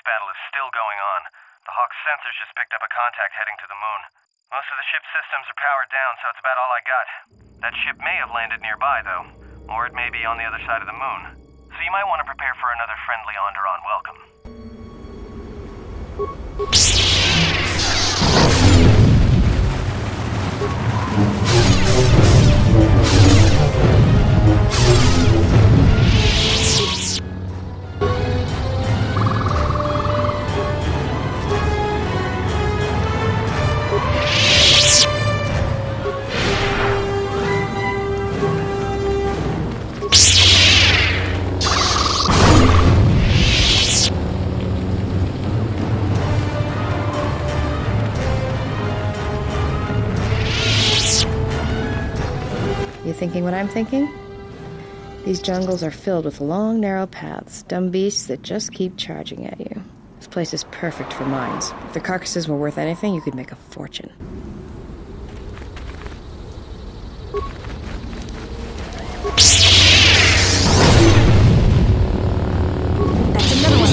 battle is still going on. The Hawk's sensors just picked up a contact heading to the moon. Most of the ship's systems are powered down, so it's about all I got. That ship may have landed nearby, though. Or it may be on the other side of the moon. So you might want to prepare for another friendly Onderon welcome. You thinking what I'm thinking? These jungles are filled with long, narrow paths, dumb beasts that just keep charging at you. This place is perfect for mines. If the carcasses were worth anything, you could make a fortune. That's another one.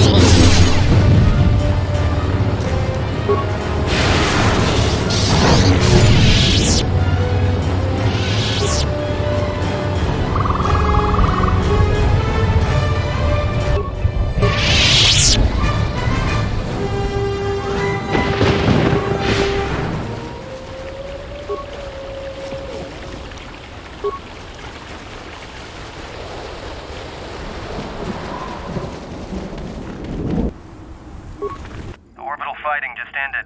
Fighting just ended.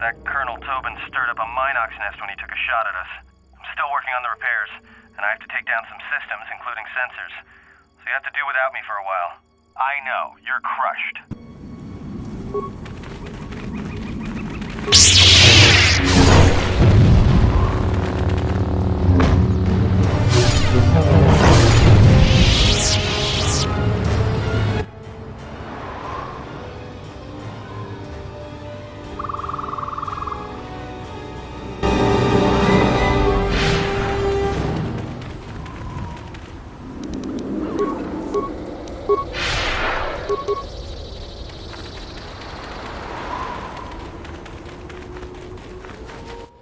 That Colonel Tobin stirred up a Minox nest when he took a shot at us. I'm still working on the repairs, and I have to take down some systems, including sensors. So you have to do without me for a while. I know, you're crushed.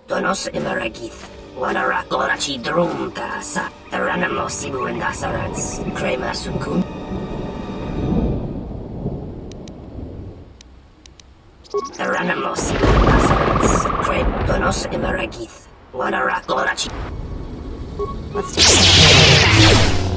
Donos imeragith, wanara korachi drumka sa taranamo sibu and dasarans, crema sunkun. Taranamo sibu and dasarans, crema donos imeragith, wanara korachi. Let's take it.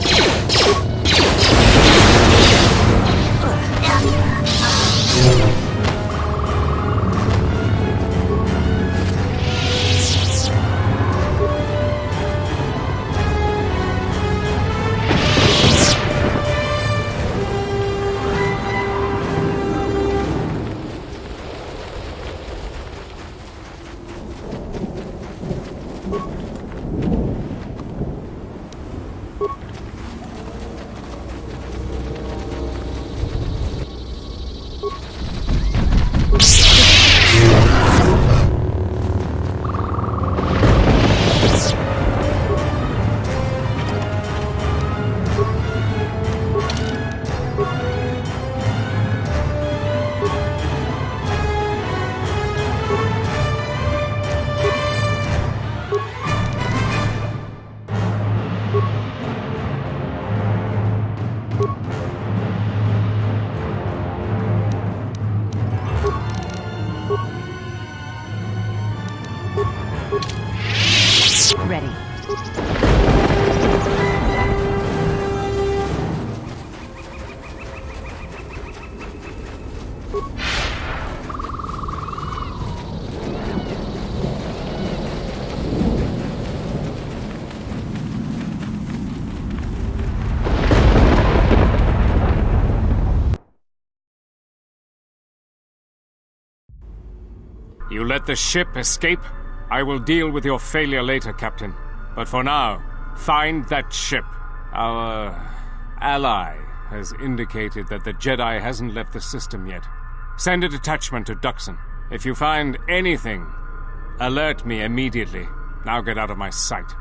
Ready. You let the ship escape? I will deal with your failure later, Captain. But for now, find that ship. Our ally has indicated that the Jedi hasn't left the system yet. Send a detachment to Duxon. If you find anything, alert me immediately. Now get out of my sight.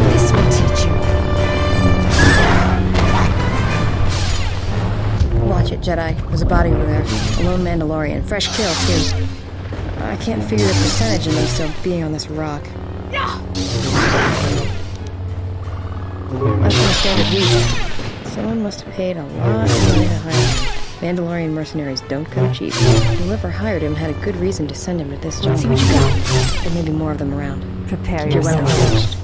This will teach you. Watch it, Jedi. There's a body over there. A lone Mandalorian. Fresh kill, too. I can't figure the percentage of them still being on this rock. Less than a standard week. Someone must have paid a lot of money to hire him. Mandalorian mercenaries don't come cheap. Whoever hired him had a good reason to send him to this jungle. See what you got. There may be more of them around. Prepare Keep your yourself. weapons staged.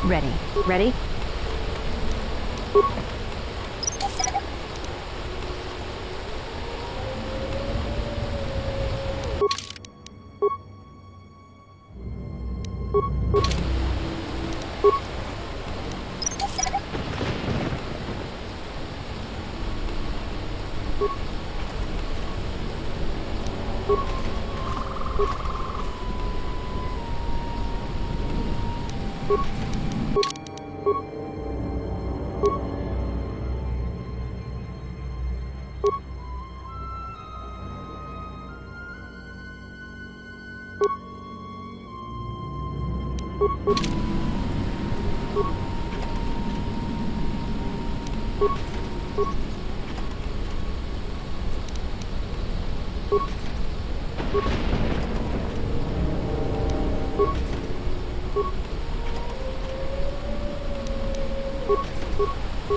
Ready. Ready?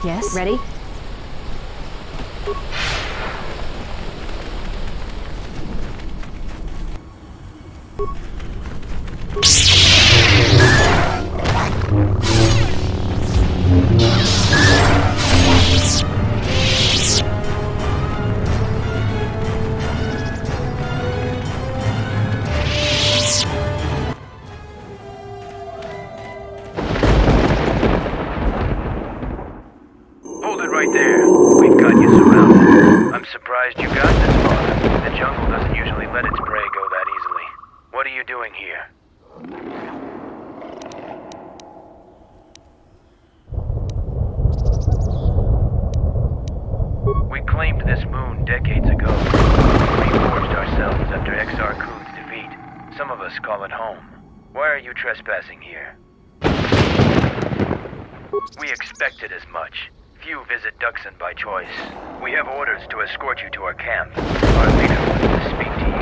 Yes? Ready? Hold it right there. We've got you surrounded. I'm surprised you got this far. The jungle doesn't usually let its prey go that easily. What are you doing here? We claimed this moon decades ago. We forged ourselves after Exar Kun's defeat. Some of us call it home. Why are you trespassing here? We expected as much. Few visit Duxon by choice. We have orders to escort you to our camp. Our leader wants to speak to you.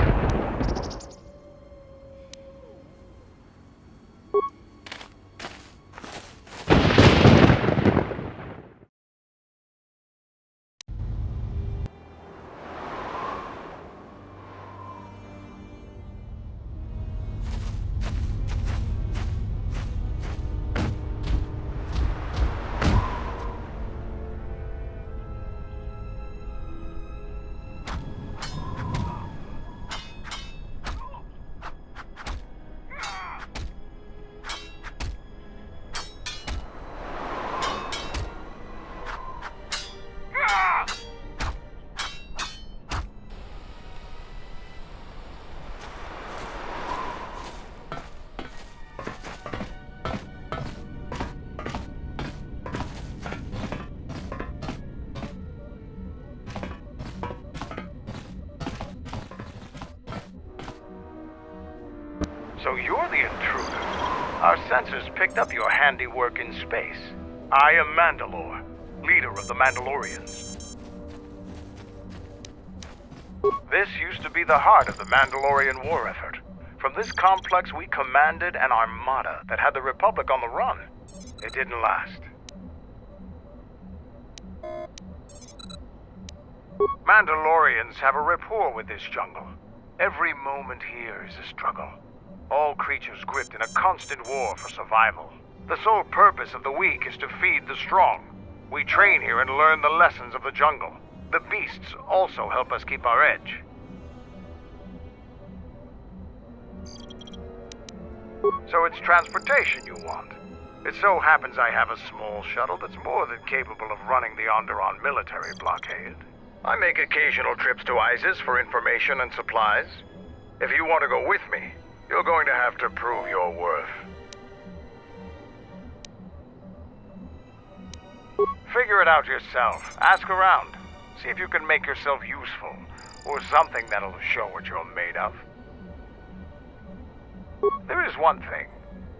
So you're the intruder. Our sensors picked up your handiwork in space. I am Mandalore, leader of the Mandalorians. This used to be the heart of the Mandalorian war effort. From this complex, we commanded an armada that had the Republic on the run. It didn't last. Mandalorians have a rapport with this jungle. Every moment here is a struggle. All creatures gripped in a constant war for survival. The sole purpose of the weak is to feed the strong. We train here and learn the lessons of the jungle. The beasts also help us keep our edge. So it's transportation you want. It so happens I have a small shuttle that's more than capable of running the Onderon military blockade. I make occasional trips to ISIS for information and supplies. If you want to go with me, you're going to have to prove your worth. Figure it out yourself. Ask around. See if you can make yourself useful, or something that'll show what you're made of. There is one thing.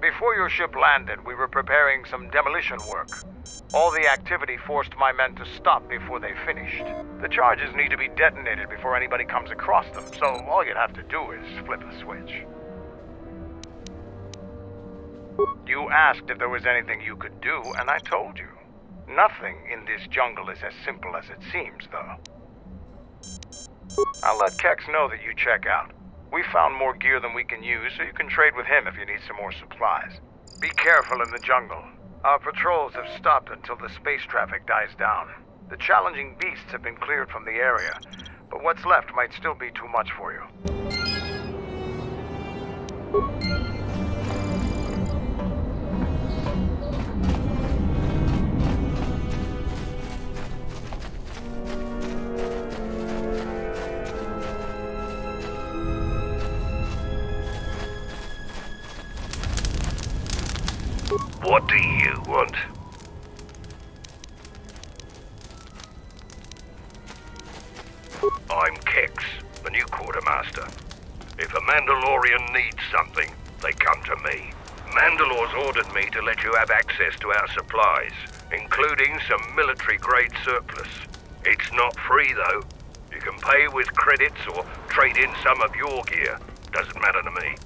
Before your ship landed, we were preparing some demolition work. All the activity forced my men to stop before they finished. The charges need to be detonated before anybody comes across them, so all you'd have to do is flip a switch. You asked if there was anything you could do, and I told you. Nothing in this jungle is as simple as it seems, though. I'll let Kex know that you check out. We found more gear than we can use, so you can trade with him if you need some more supplies. Be careful in the jungle. Our patrols have stopped until the space traffic dies down. The challenging beasts have been cleared from the area, but what's left might still be too much for you. What do you want? I'm Kex, the new quartermaster. If a Mandalorian needs something, they come to me. Mandalore's ordered me to let you have access to our supplies, including some military-grade surplus. It's not free, though. You can pay with credits or trade in some of your gear. Doesn't matter to me.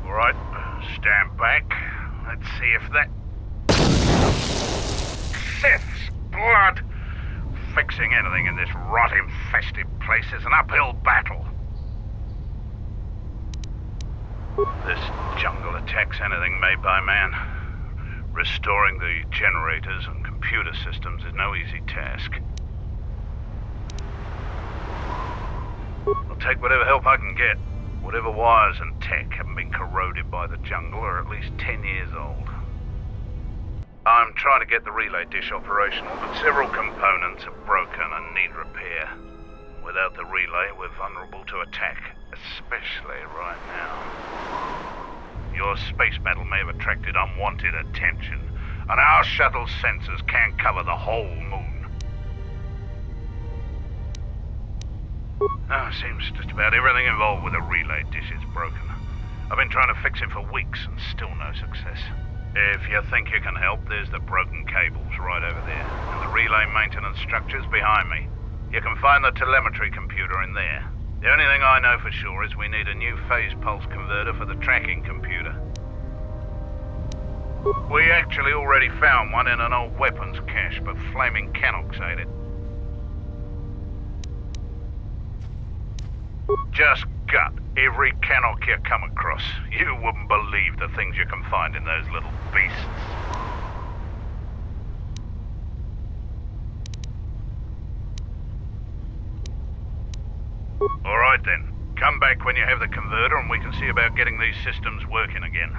Alright, stand back. Let's see if that... Sith's blood! Fixing anything in this rot-infested place is an uphill battle. This jungle attacks anything made by man. Restoring the generators and computer systems is no easy task. I'll take whatever help I can get. Whatever wires and tech haven't been corroded by the jungle are at least 10 years old. I'm trying to get the relay dish operational, but several components are broken and need repair. Without the relay, we're vulnerable to attack, especially right now. Your space metal may have attracted unwanted attention, and our shuttle's sensors can't cover the whole moon. Seems just about everything involved with the relay dish is broken. I've been trying to fix it for weeks and still no success. If you think you can help, there's the broken cables right over there, and the relay maintenance structure's behind me. You can find the telemetry computer in there. The only thing I know for sure is we need a new phase pulse converter for the tracking computer. We actually already found one in an old weapons cache, but flaming Canox ate it. Just gut every Canox you come across. You wouldn't believe the things you can find in those little beasts. Alright then. Come back when you have the converter and we can see about getting these systems working again.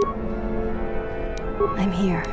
I'm here.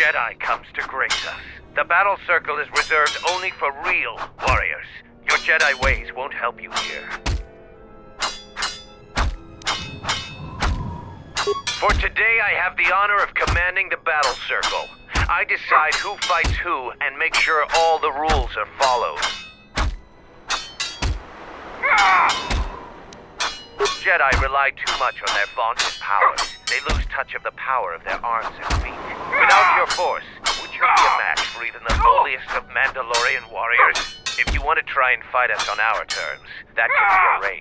Jedi comes to grace us. The battle circle is reserved only for real warriors. Your Jedi ways won't help you here. For today, I have the honor of commanding the battle circle. I decide who fights who and make sure all the rules are followed. Jedi rely too much on their vaunted powers. They lose touch of the power of their arms and feet. Without your force, would you be a match for even the holiest of Mandalorian warriors? If you want to try and fight us on our terms, that can be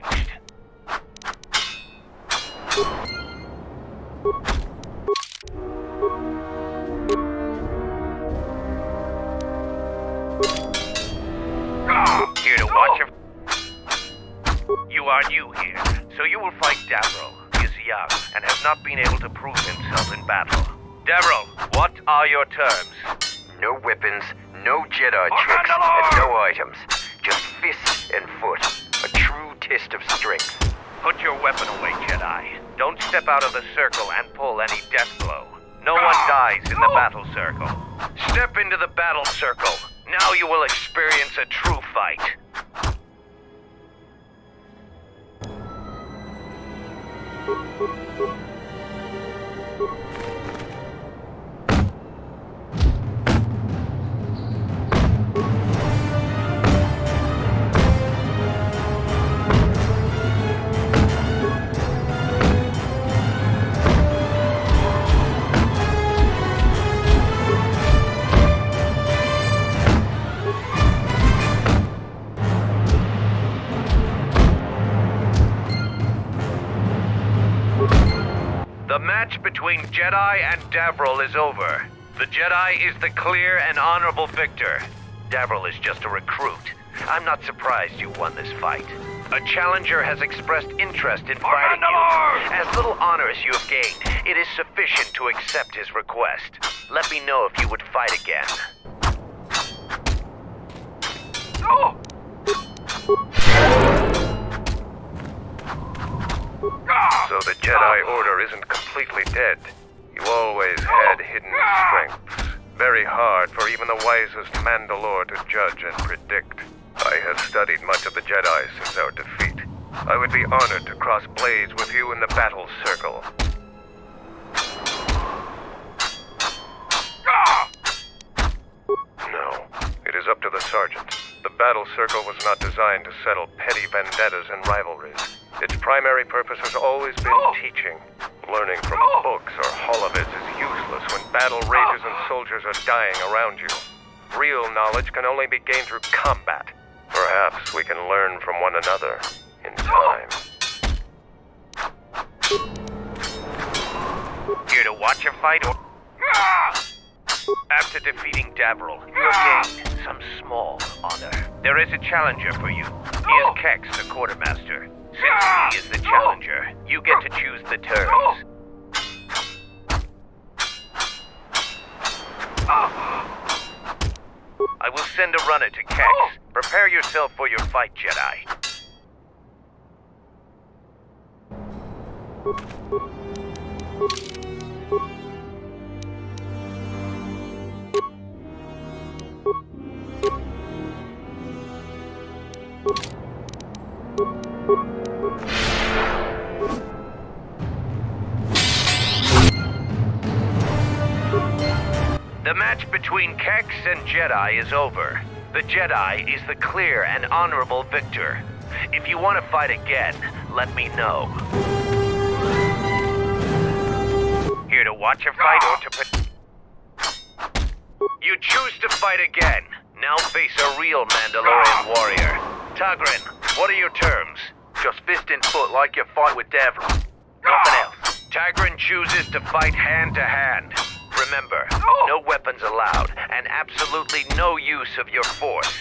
arranged. fight Davral. He is young and has not been able to prove himself in battle. Davral, what are your terms? No weapons, no Jedi tricks, and no items. Just fists and foot. A true test of strength. Put your weapon away, Jedi. Don't step out of the circle and pull any death blow. No one dies in the battle circle. Step into the battle circle. Now you will experience a true fight. The match between Jedi and Davral is over. The Jedi is the clear and honorable victor. Davral is just a recruit. I'm not surprised you won this fight. A challenger has expressed interest in fighting you. As little honor as you have gained, it is sufficient to accept his request. Let me know if you would fight again. So the Jedi Order isn't completely dead. You always had hidden strengths. Very hard for even the wisest Mandalore to judge and predict. I have studied much of the Jedi since our defeat. I would be honored to cross blades with you in the battle circle. No, it is up to the Sergeant. The battle circle was not designed to settle petty vendettas and rivalries. Its primary purpose has always been teaching. Learning from books or holovids is useless when battle rages and soldiers are dying around you. Real knowledge can only be gained through combat. Perhaps we can learn from one another in time. Here to watch a fight or... After defeating Davral, you have gained some small honor. There is a challenger for you. He is Kex, the quartermaster. Since he is the challenger, you get to choose the terms. I will send a runner to Kex. Prepare yourself for your fight, Jedi. The match between Kex and Jedi is over. The Jedi is the clear and honorable victor. If you want to fight again, let me know. Here to watch a fight or to... You choose to fight again. Now face a real Mandalorian warrior. Tagrin, what are your terms? Just fist and foot like you fight with Davral. Nothing else. Tagrin chooses to fight hand to hand. Remember, no weapons allowed, and absolutely no use of your force.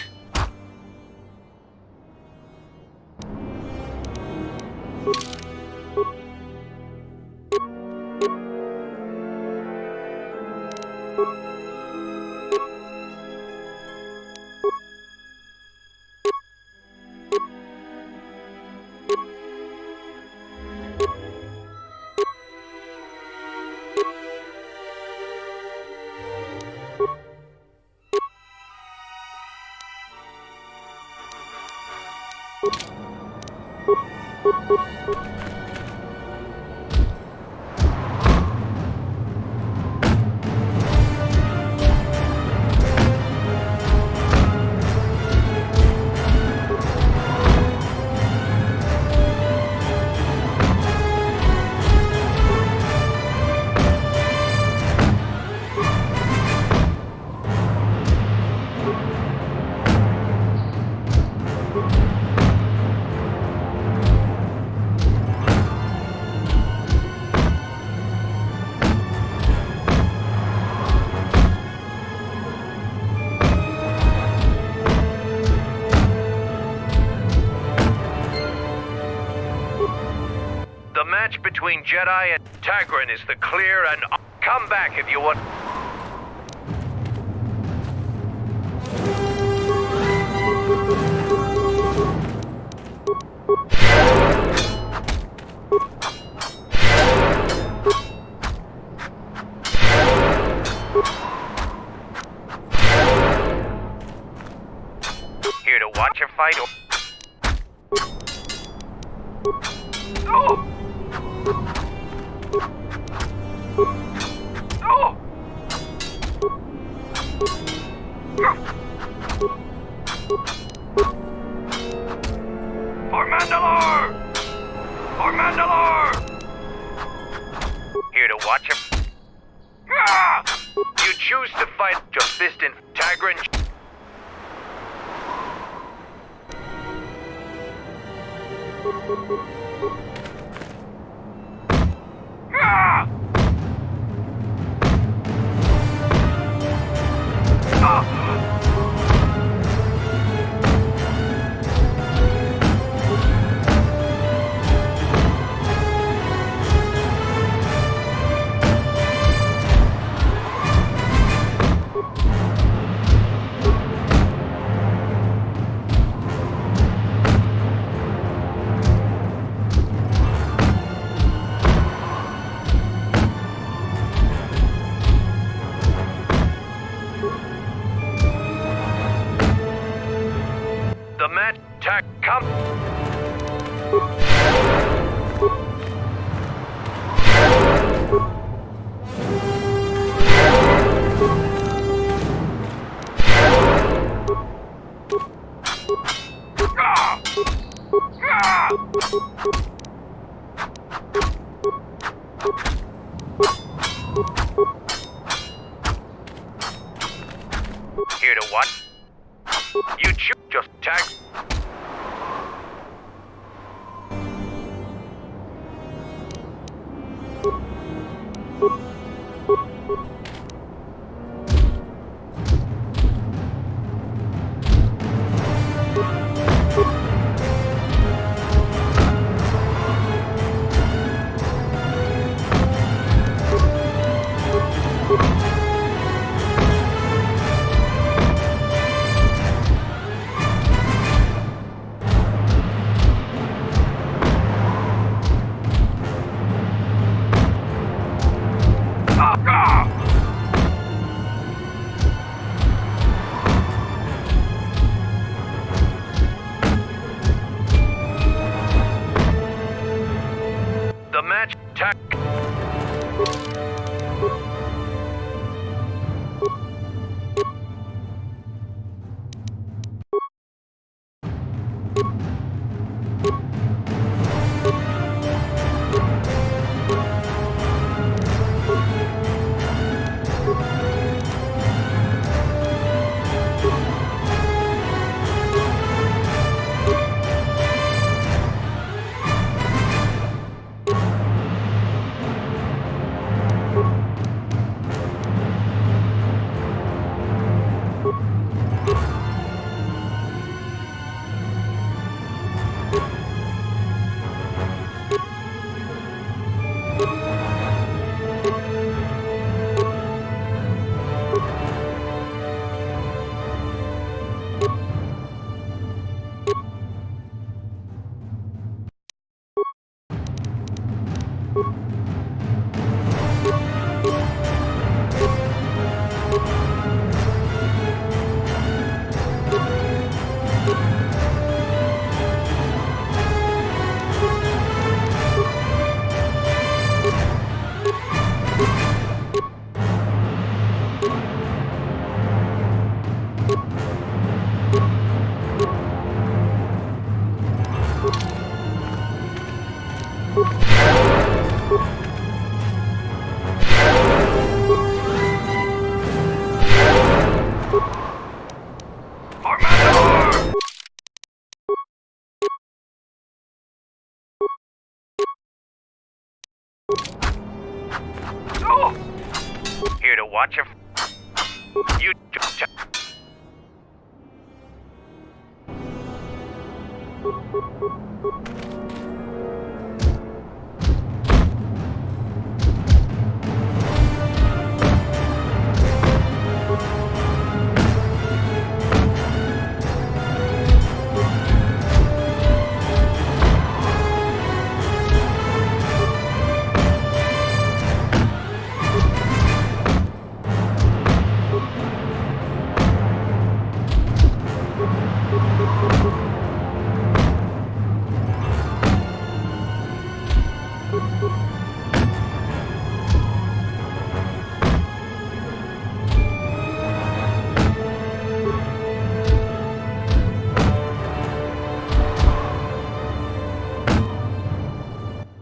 The match between Jedi and Tagrin is the clear and... Come back if you want... Here to watch a fight or... Oh! Oh! For Mandalore! For Mandalore! Here to watch him. Ah! You choose to fight your fist in Tagrin. Ah! Ah! The match tag come. Ah! Ah! Here to what? You choose just tag. The match tag. Here to watch him. You just...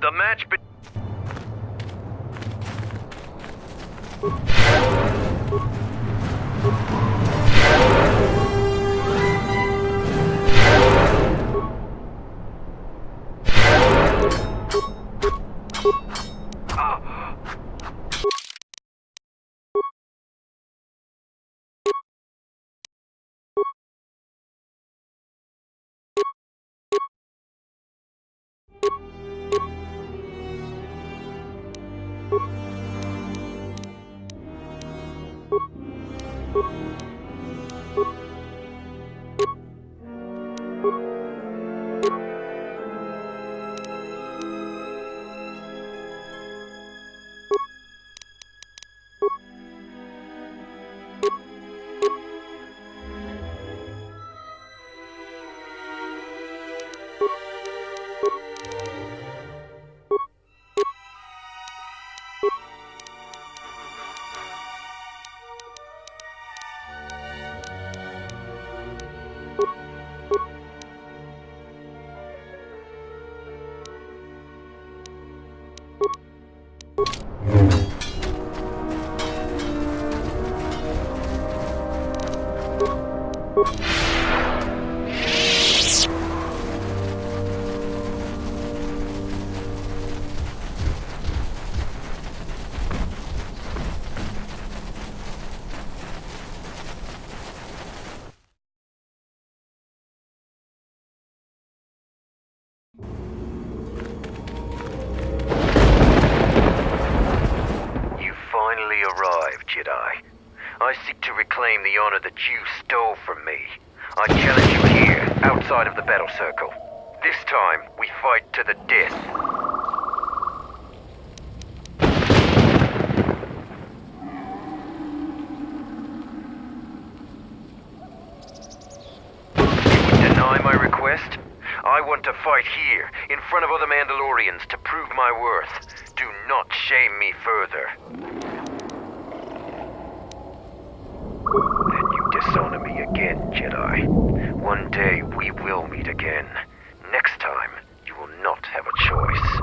The match be- finally arrived, Jedi. I seek to reclaim the honor that you stole from me. I challenge you here, outside of the battle circle. This time, we fight to the death. You would deny my request? I want to fight here, in front of other Mandalorians, to prove my worth. Do not shame me further. Then you dishonor me again, Jedi. One day we will meet again. Next time, you will not have a choice.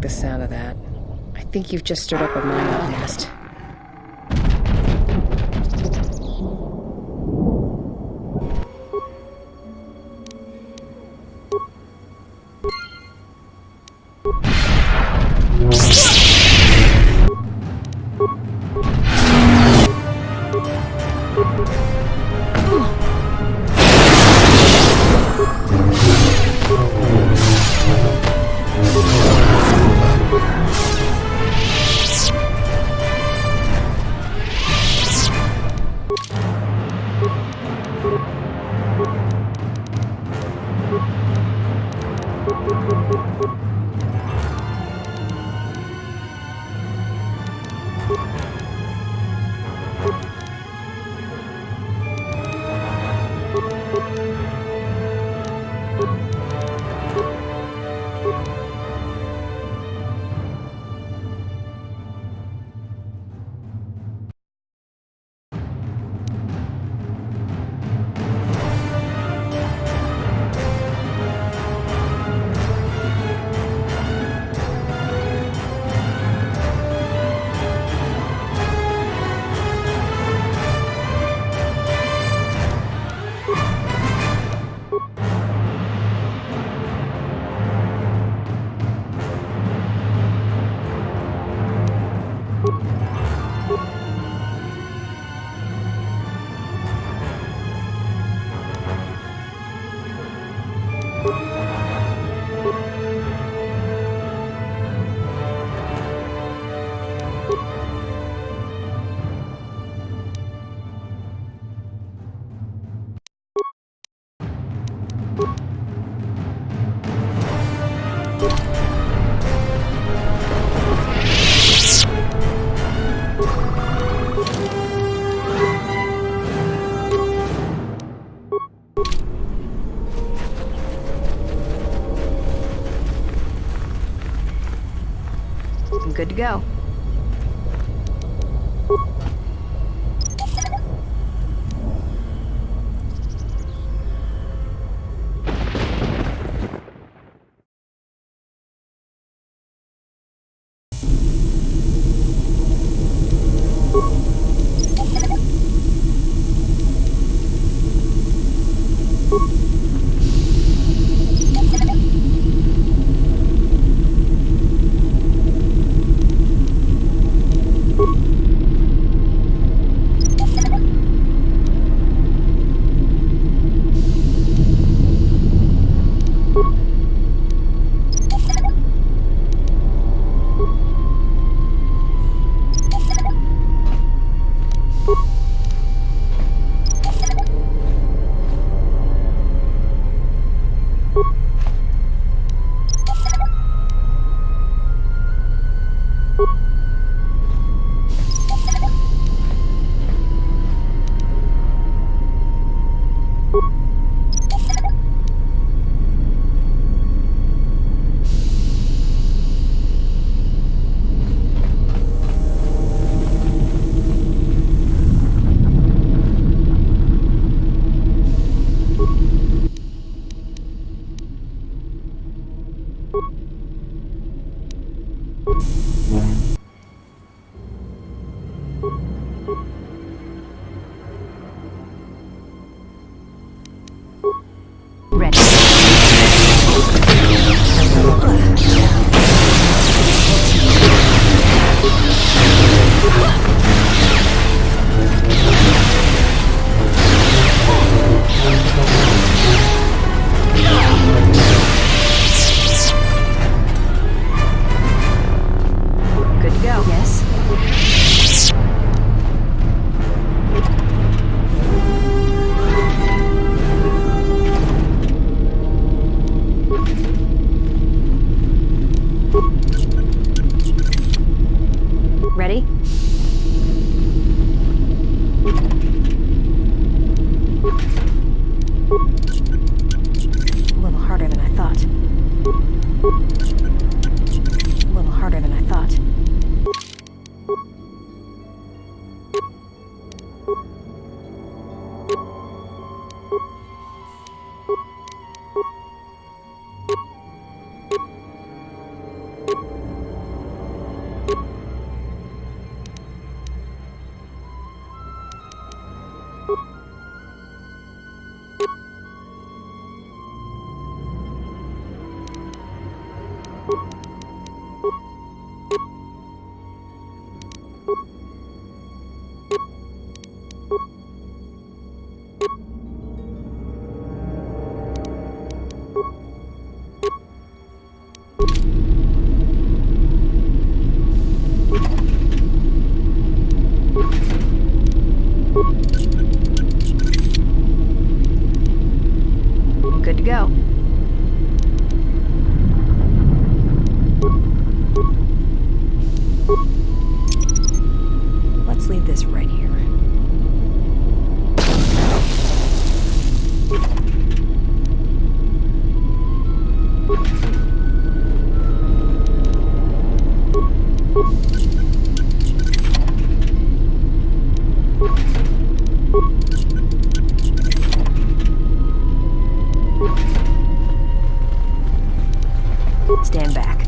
The sound of that. I think you've just stirred up a mining nest. go. Ready. Good to go. Yes. Ready? A little harder than I thought. A little harder than I thought. Good to go. Let's leave this right here. Stand back.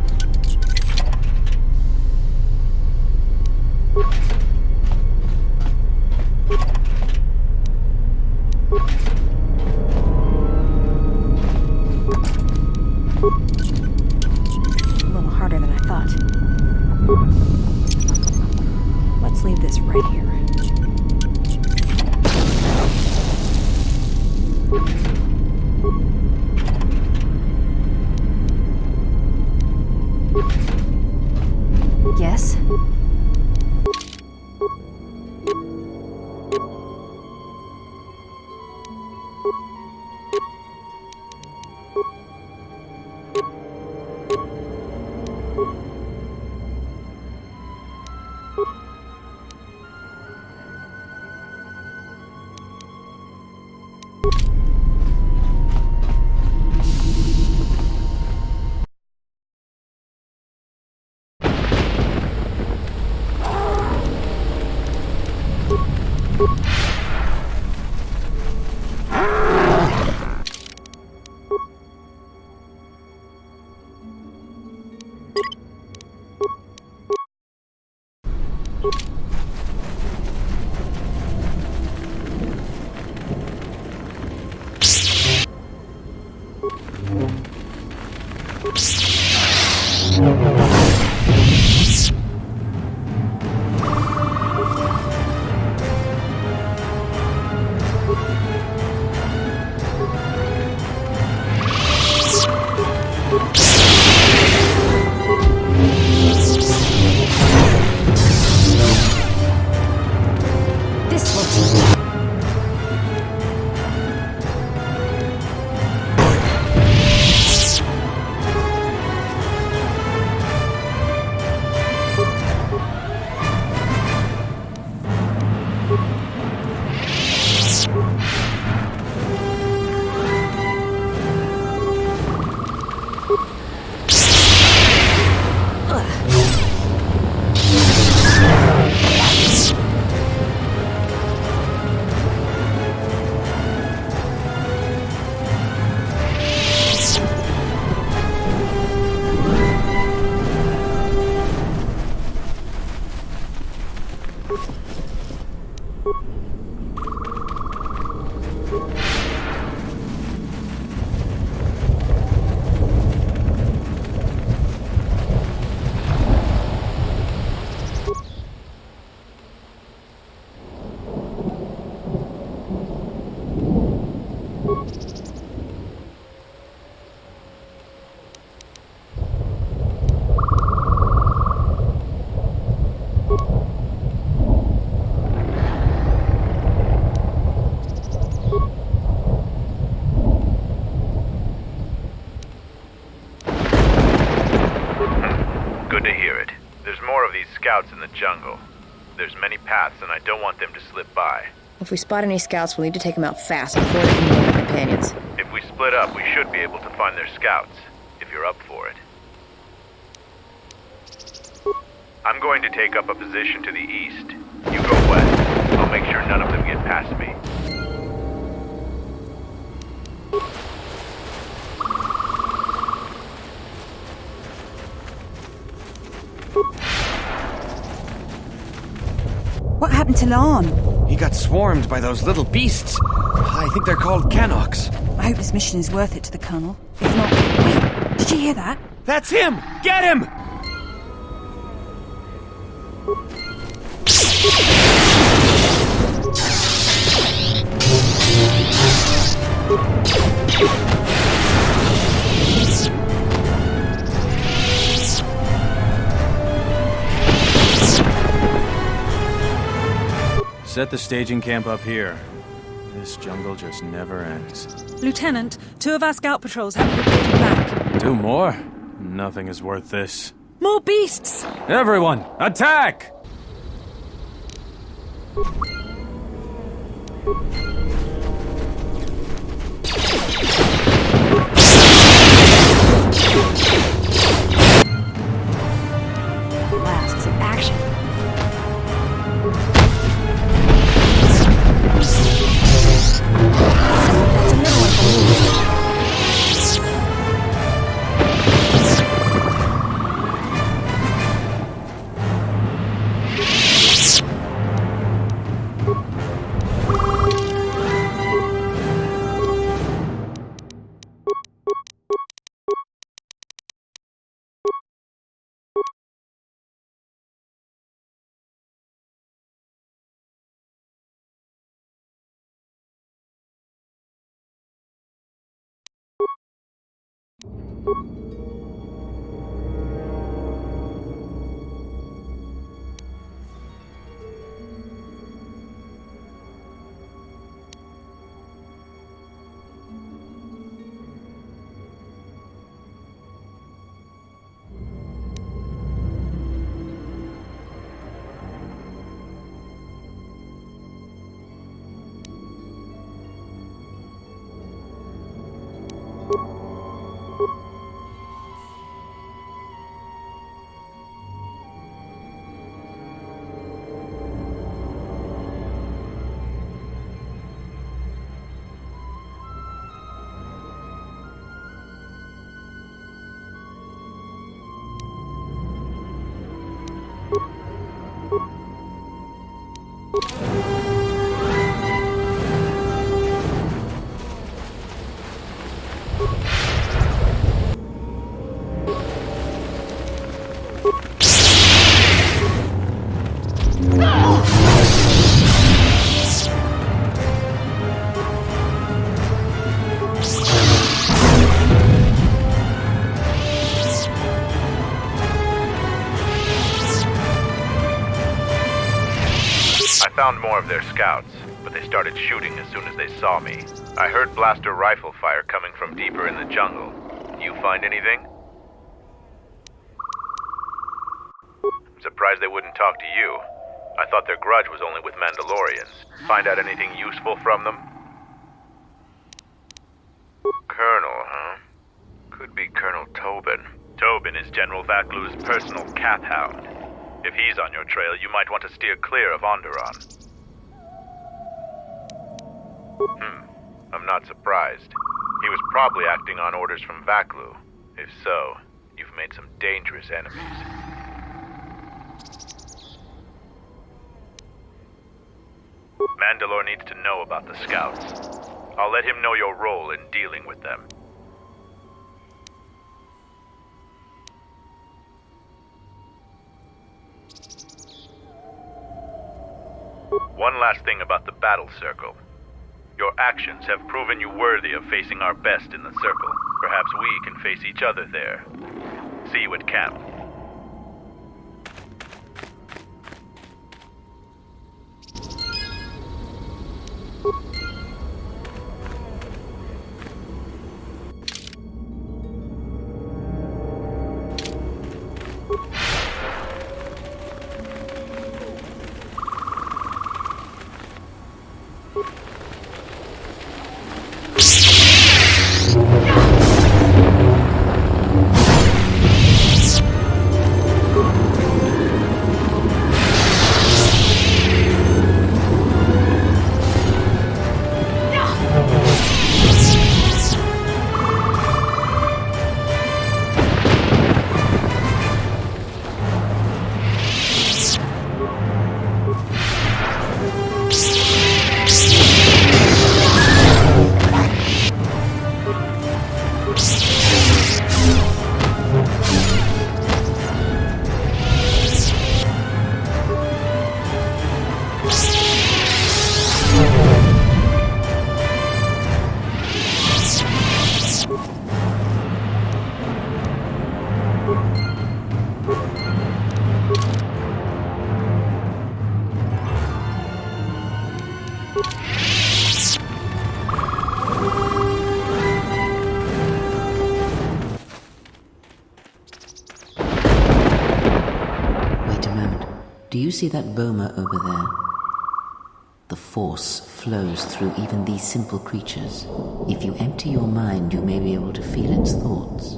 Good to hear it. There's more of these scouts in the jungle. There's many paths, and I don't want them to slip by. If we spot any scouts, we'll need to take them out fast before they can join their companions. If we split up, we should be able to find their scouts, if you're up for it. I'm going to take up a position to the east. You go west. I'll make sure none of them get past me. What happened to Lan? He got swarmed by those little beasts. I think they're called Canox. I hope this mission is worth it to the Colonel. If not... Wait! Did you hear that? That's him! Get him! Set the staging camp up here. This jungle just never ends. Lieutenant, 2 of our scout patrols haven't reported back. 2 more? Nothing is worth this. More beasts! Everyone, attack! Last, some action. That's another one for me. more of their scouts, but they started shooting as soon as they saw me. I heard blaster rifle fire coming from deeper in the jungle. You find anything? I'm surprised they wouldn't talk to you. I thought their grudge was only with Mandalorians. Find out anything useful from them? Colonel, huh? Could be Colonel Tobin. Tobin is General Vaklu's personal cat hound. If he's on your trail, you might want to steer clear of Onderon. I'm not surprised. He was probably acting on orders from Vaklu. If so, you've made some dangerous enemies. Mandalore needs to know about the scouts. I'll let him know your role in dealing with them. One last thing about the battle circle. Your actions have proven you worthy of facing our best in the circle. Perhaps we can face each other there. See you at camp. Do you see that boma over there? The Force flows through even these simple creatures. If you empty your mind, you may be able to feel its thoughts.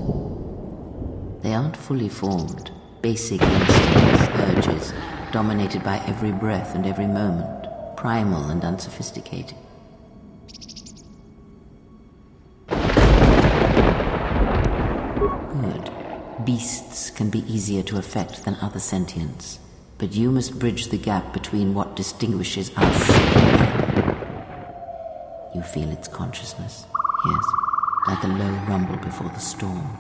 They aren't fully formed, basic instincts, urges, dominated by every breath and every moment, primal and unsophisticated. Good. Beasts can be easier to affect than other sentients. But you must bridge the gap between what distinguishes us and them. You feel its consciousness, yes, like a low rumble before the storm.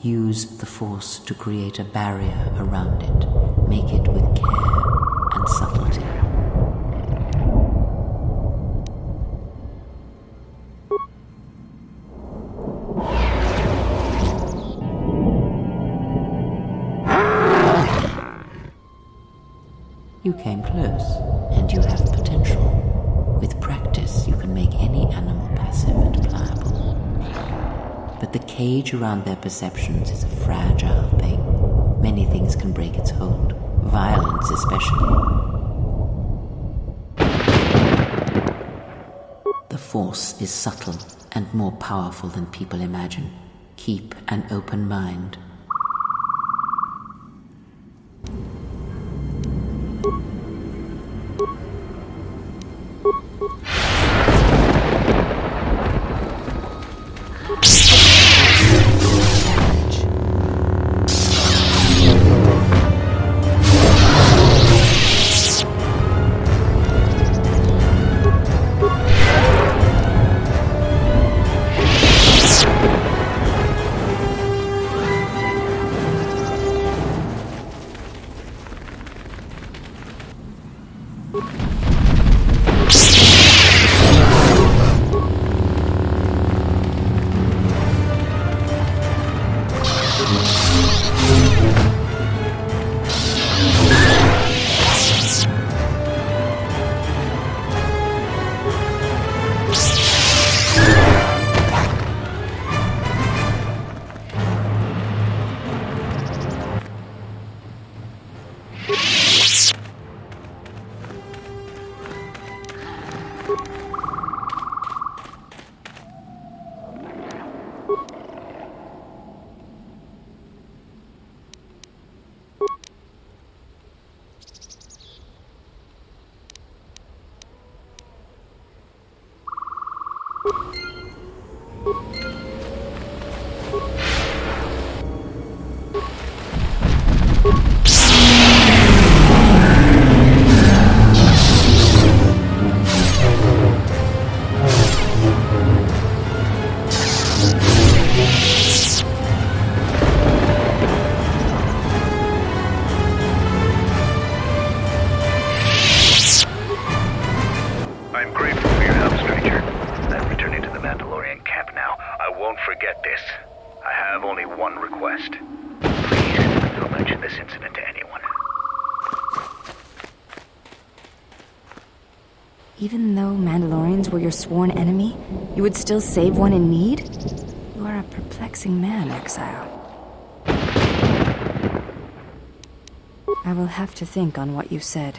Use the Force to create a barrier around it. Make it with care and subtlety. You came close, and you have potential. With practice, you can make any animal passive and pliable. But the cage around their perceptions is a fragile thing. Many things can break its hold, violence especially. The Force is subtle and more powerful than people imagine. Keep an open mind. this incident to anyone. Even though Mandalorians were your sworn enemy, you would still save one in need? You are a perplexing man, Exile. I will have to think on what you said.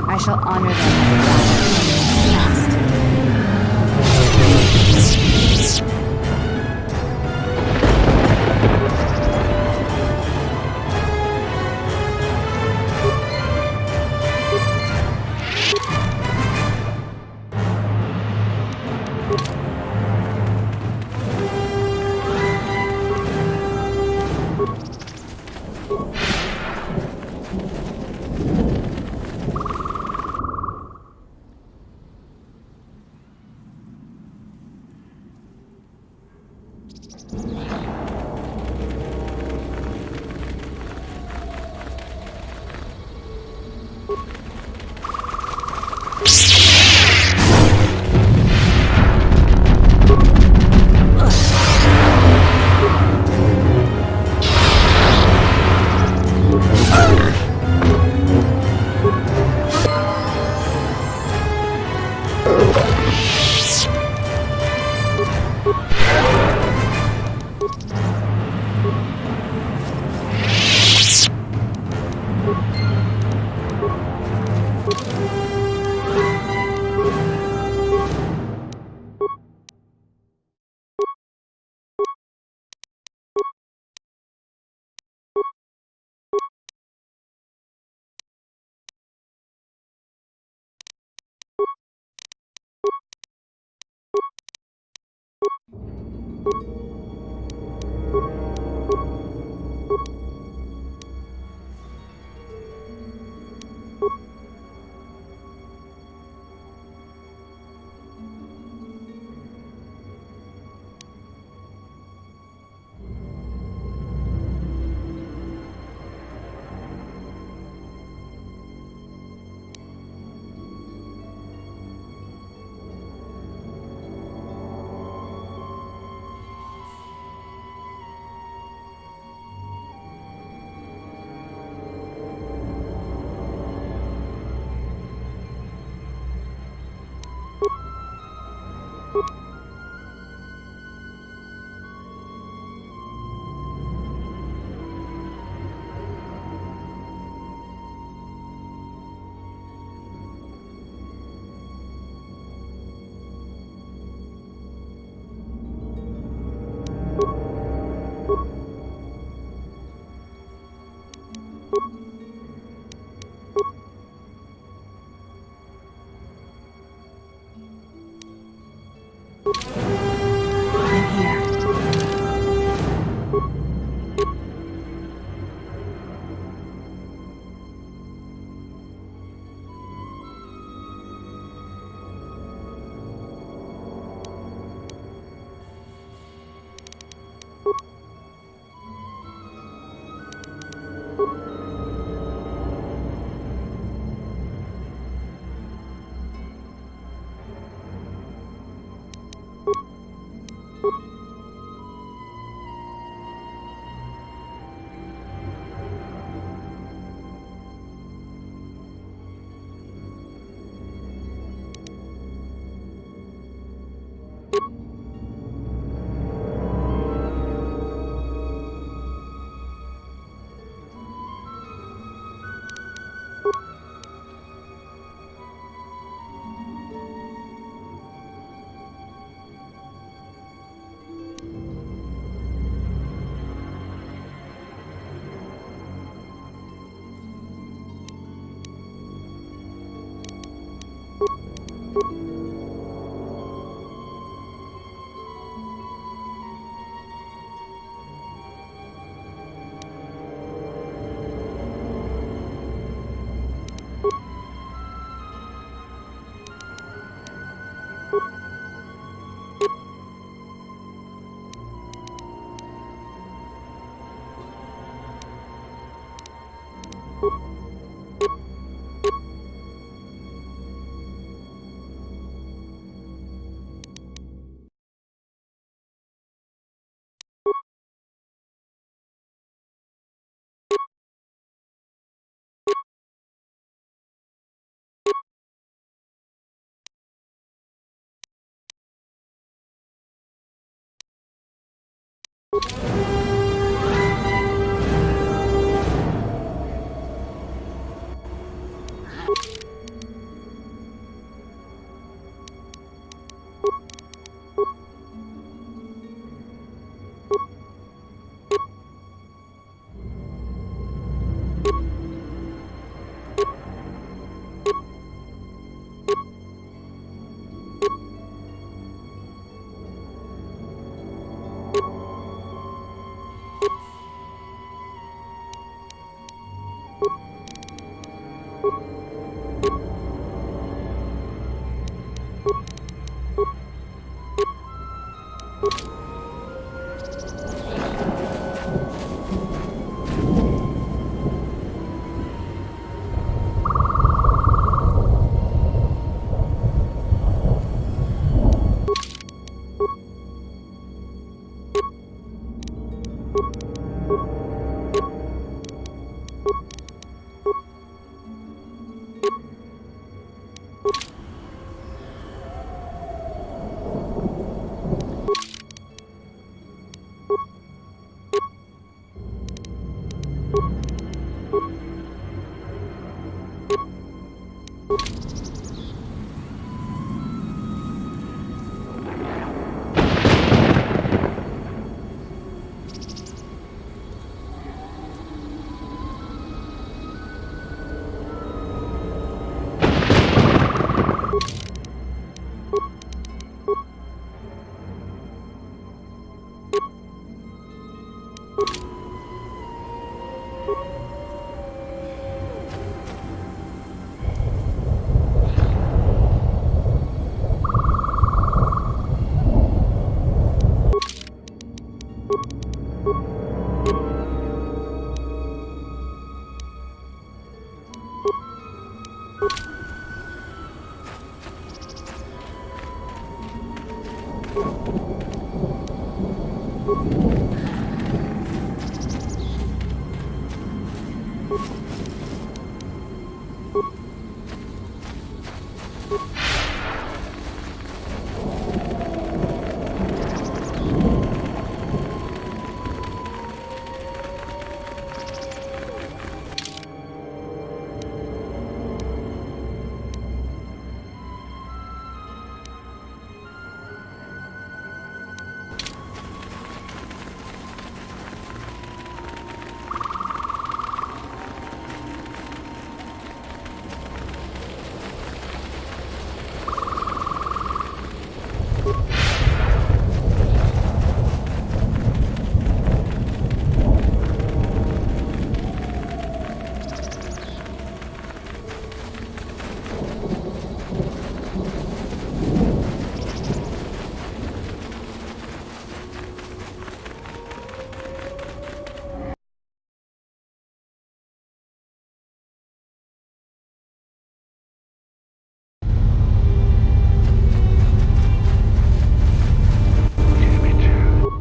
I shall honor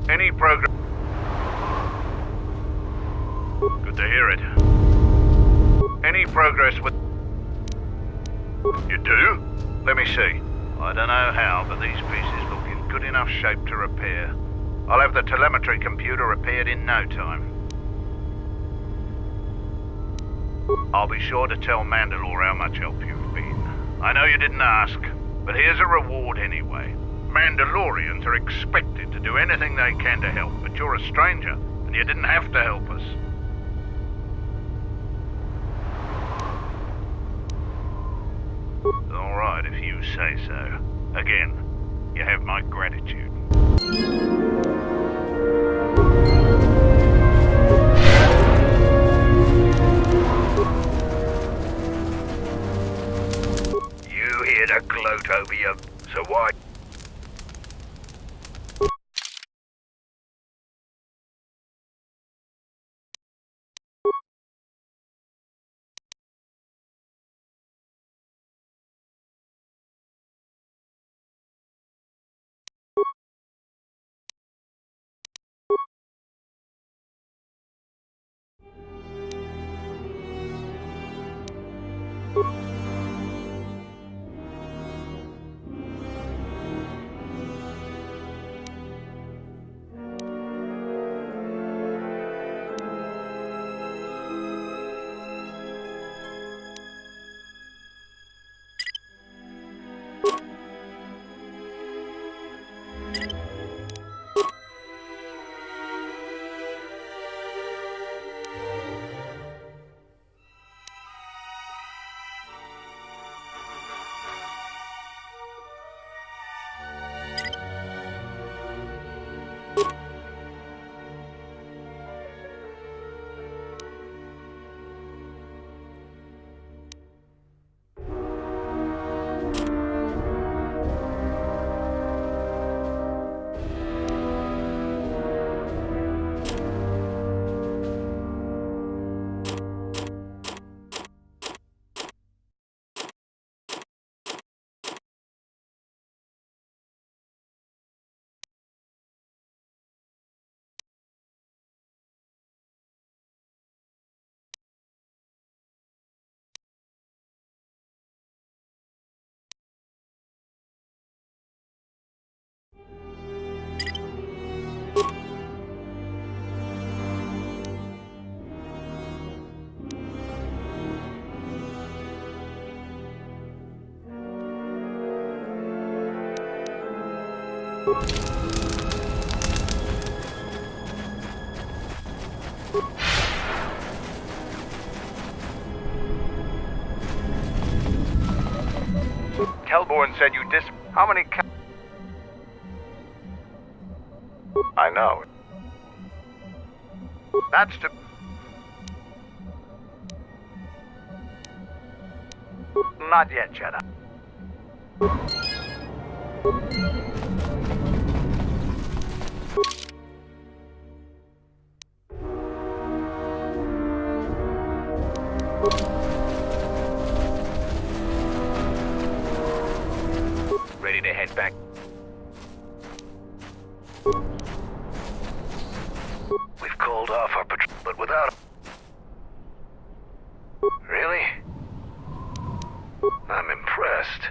Any progress? Good to hear it. Any progress with... You do? Let me see. I don't know how, but these pieces look in good enough shape to repair. I'll have the telemetry computer repaired in no time. I'll be sure to tell Mandalore how much help you've been. I know you didn't ask, but here's a reward anyway. Mandalorians are expected to do anything they can to help, but you're a stranger, and you didn't have to help us. All right, if you say so. Again, you have my gratitude. You here to gloat over your... So why... Kelborn said you How many I know. That's to... Not yet, Jedi. Ready to head back. We've called off our patrol, but without... Really? I'm impressed.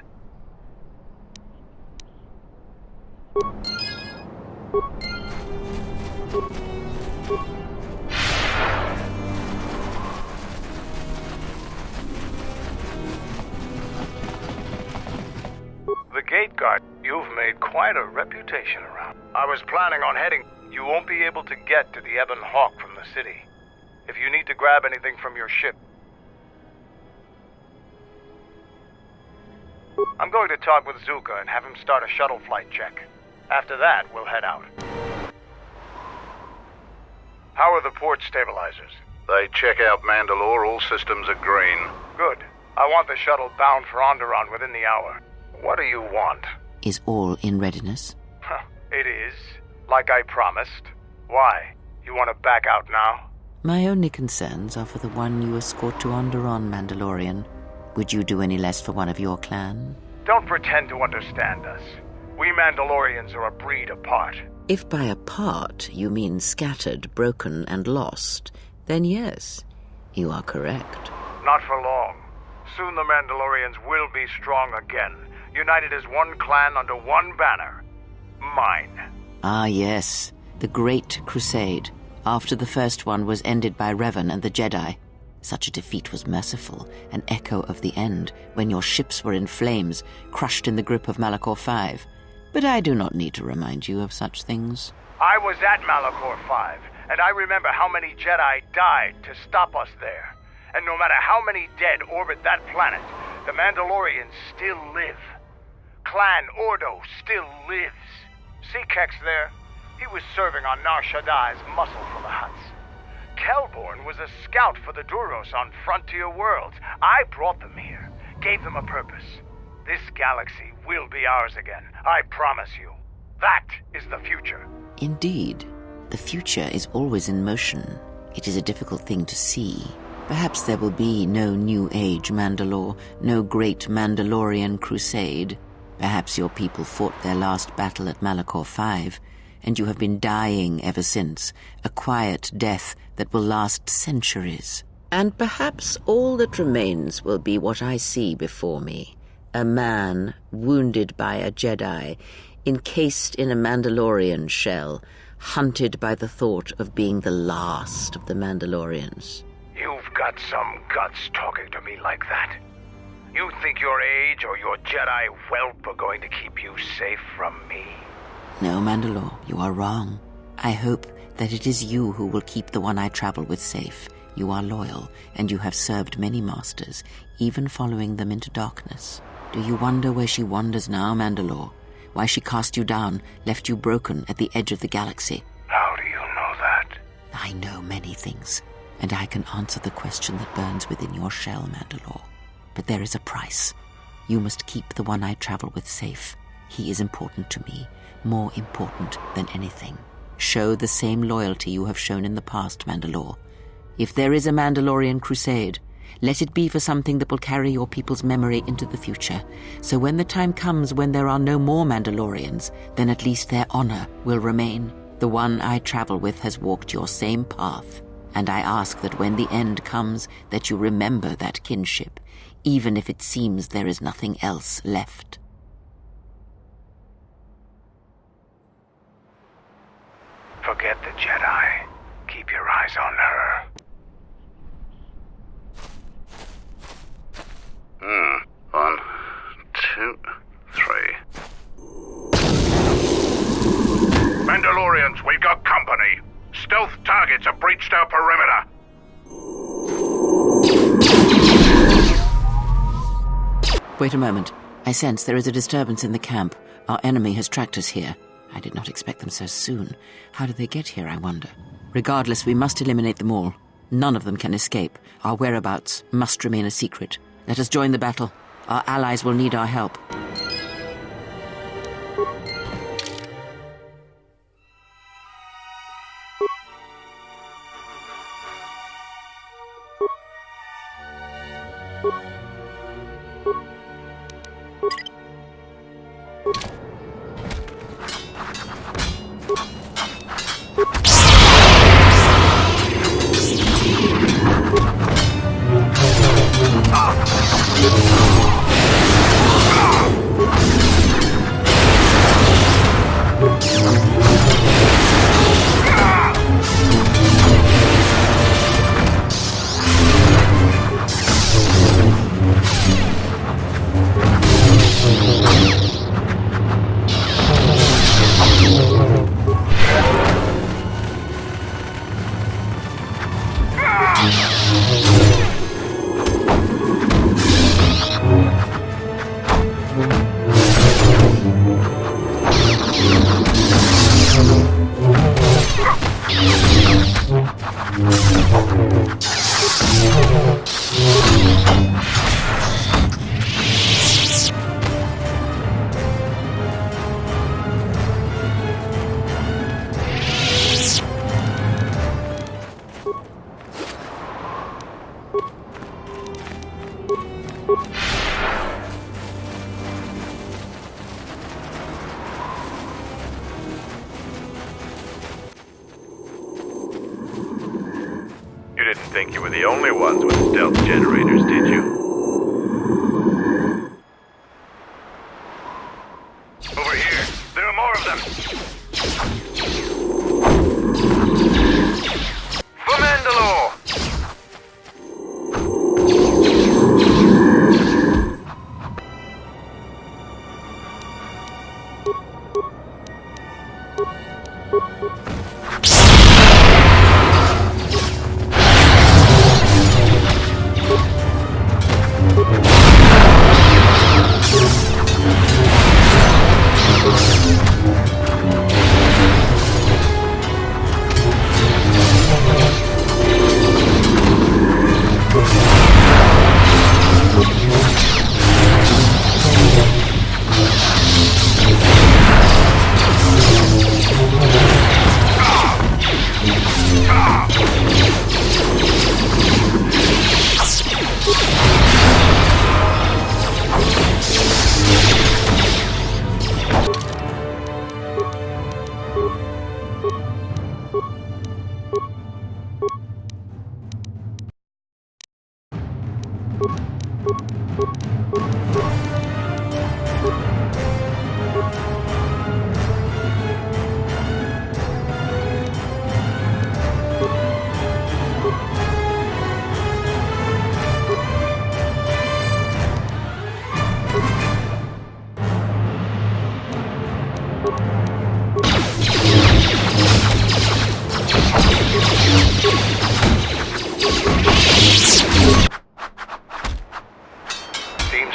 The gate guard, you've made quite a reputation around. I was planning on heading. You won't be able to get to the Ebon Hawk from the city. If you need to grab anything from your ship, I'm going to talk with Zuka and have him start a shuttle flight check. After that, we'll head out. How are the port stabilizers? They check out Mandalore, all systems are green. Good. I want the shuttle bound for Onderon within the hour. What do you want? Is all in readiness? It is. Like I promised. Why? You want to back out now? My only concerns are for the one you escort to Onderon, Mandalorian. Would you do any less for one of your clan? Don't pretend to understand us. We Mandalorians are a breed apart. If by apart you mean scattered, broken, and lost, then yes, you are correct. Not for long. Soon the Mandalorians will be strong again, united as one clan under one banner. Mine. Ah, yes. The Great Crusade, after the first one was ended by Revan and the Jedi. Such a defeat was merciful, an echo of the end, when your ships were in flames, crushed in the grip of Malachor 5. But I do not need to remind you of such things. I was at Malachor 5, and I remember how many Jedi died to stop us there. And no matter how many dead orbit that planet, the Mandalorians still live. Clan Ordo still lives. See Kex there? He was serving on Nar Shaddai's muscle for the Hutts. Kelborn was a scout for the Duros on Frontier Worlds. I brought them here, gave them a purpose. This galaxy will be ours again, I promise you. That is the future. Indeed. The future is always in motion. It is a difficult thing to see. Perhaps there will be no New Age Mandalore, no great Mandalorian crusade. Perhaps your people fought their last battle at Malachor 5, and you have been dying ever since, a quiet death that will last centuries. And perhaps all that remains will be what I see before me. A man wounded by a Jedi, encased in a Mandalorian shell, hunted by the thought of being the last of the Mandalorians. You've got some guts talking to me like that. You think your age or your Jedi whelp are going to keep you safe from me? No, Mandalore, you are wrong. I hope that it is you who will keep the one I travel with safe. You are loyal, and you have served many masters, even following them into darkness. Do you wonder where she wanders now, Mandalore? Why she cast you down, left you broken at the edge of the galaxy? How do you know that? I know many things, and I can answer the question that burns within your shell, Mandalore. But there is a price. You must keep the one I travel with safe. He is important to me, more important than anything. Show the same loyalty you have shown in the past, Mandalore. If there is a Mandalorian crusade, let it be for something that will carry your people's memory into the future. So when the time comes when there are no more Mandalorians, then at least their honor will remain. The one I travel with has walked your same path, and I ask that when the end comes, that you remember that kinship, even if it seems there is nothing else left. Forget the Jedi. Keep your eyes on her. 1, 2, 3. Wait a moment. I sense there is a disturbance in the camp. Our enemy has tracked us here. I did not expect them so soon. How did they get here, I wonder? Regardless, we must eliminate them all. None of them can escape. Our whereabouts must remain a secret. Let us join the battle. Our allies will need our help. You didn't think you were the only ones with stealth generators, did you? Over here! There are more of them! For Mandalore!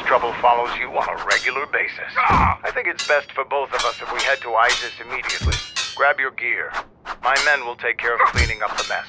Trouble follows you on a regular basis. I think it's best for both of us if we head to Isis immediately. Grab your gear. My men will take care of cleaning up the mess.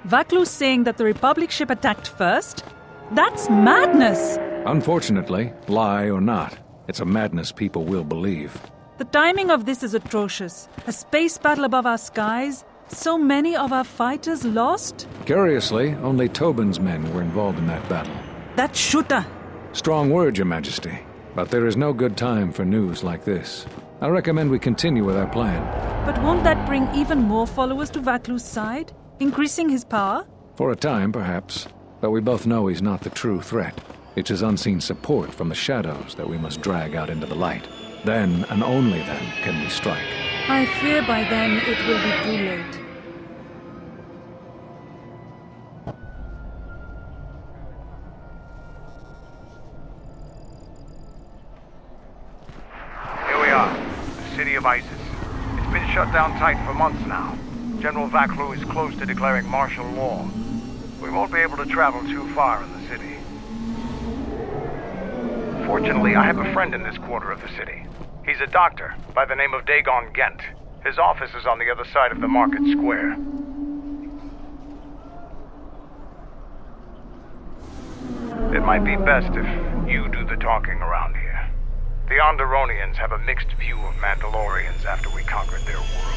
Vaklu's saying that the Republic ship attacked first? That's madness! Unfortunately, lie or not, it's a madness people will believe. The timing of this is atrocious. A space battle above our skies, so many of our fighters lost? Curiously, only Tobin's men were involved in that battle. That shooter! Strong word, Your Majesty. But there is no good time for news like this. I recommend we continue with our plan. But won't that bring even more followers to Vaklu's side? Increasing his power? For a time, perhaps. But we both know he's not the true threat. It's his unseen support from the shadows that we must drag out into the light. Then, and only then, can we strike. I fear by then it will be too late. Here we are, the city of Isis. It's been shut down tight for months now. General Vaklu is close to declaring martial law. We won't be able to travel too far in the city. Fortunately, I have a friend in this quarter of the city. He's a doctor by the name of Dagon Gent. His office is on the other side of the market square. It might be best if you do the talking around here. The Onderonians have a mixed view of Mandalorians after we conquered their world.